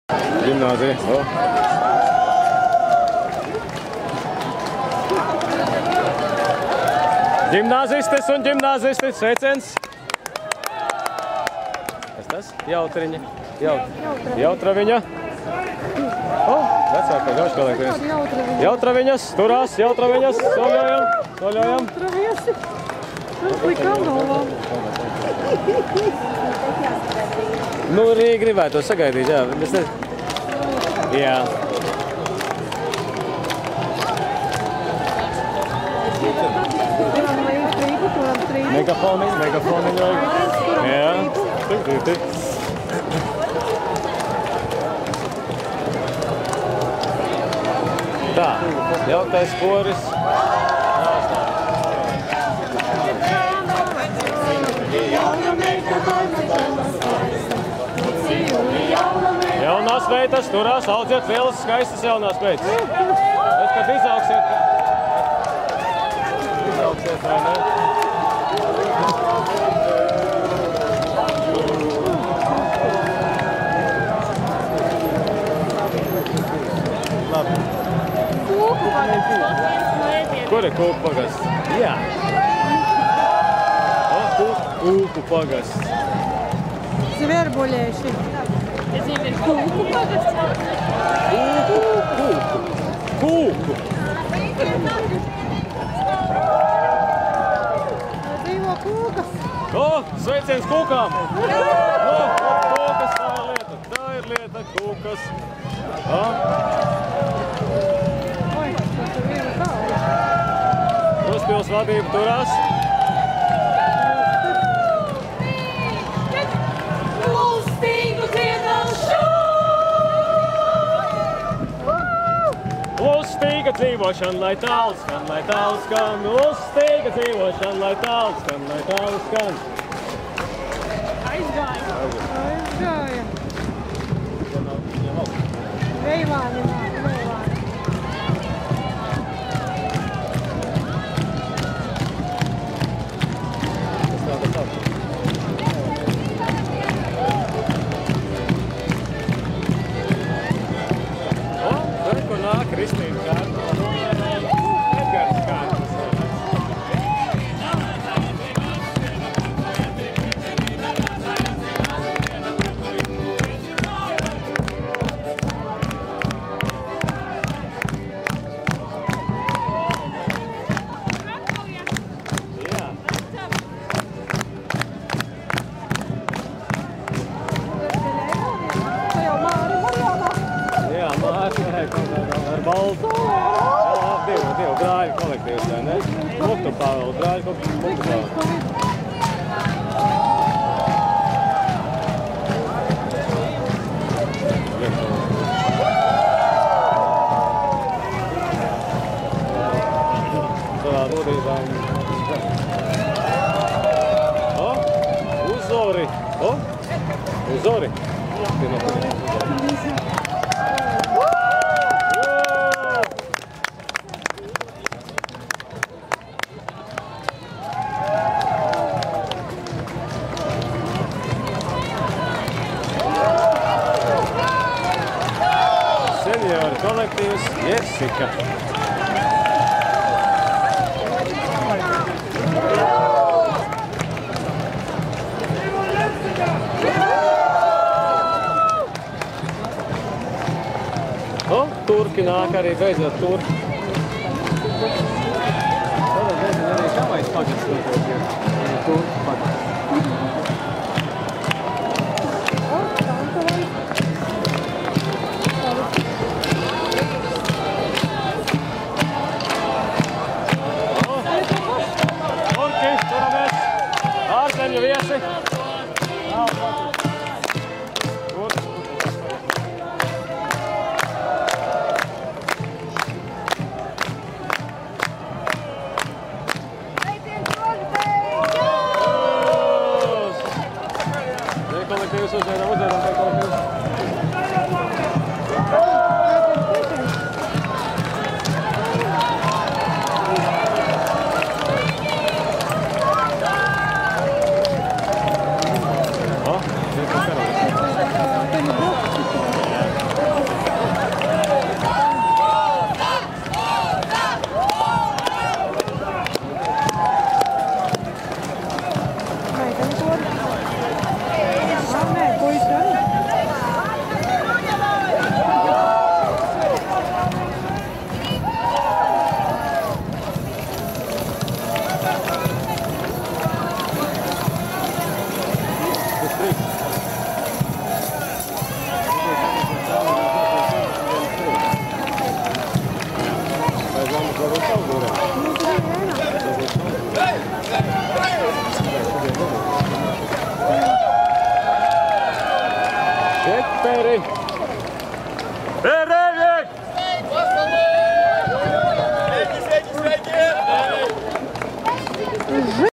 Gimnāzija. Gimnāzistes un ģimnāzisti, sveiciens! Kas tas? Jautriņa. Jautraviņa. Vecākā gauškolēkties. Jautraviņas, turās, jautraviņas, soļojam. Likām galvām. Nu, arī gribētu to sagaidīt, jā. Jā. Megafoniņu vajag. Jā. Tik. Tā, jautais sporis. Jaunās meitas turās, audziet lielas, skaistas jaunās meitas. Bet, kad izauksiet, vai ne? Kur ir kūku pagasts? Jā. Kūku pagasts. Zverbuļieši. Kūku pagasts? Kūku. Dzīvo kūkas. Sveiciens kūkām! Kūkas, tā ir lieta, kūkas. Kruspils vadība turās. Lustīga dzīvošana, lai tālu skan. Lustīga dzīvošana, lai tālu skan. Aizgāja. Veilāni. Kur nāk Kristīna kārta? Edgars kārtas. Jā, Māri ar baltu. Divu brāļu kolektīvs, vai ne? Muktu Pāvelu, brāļu Muktu Pāvelu. Savā būtībām. Uzori. Senioru kolektīvs Jessica. Turki nāk arī beidzot turki. Tādā beidzot arī šamais pagasts notiek. Turki pagasts. Turki, turamies. Ārzemju viesi. 4.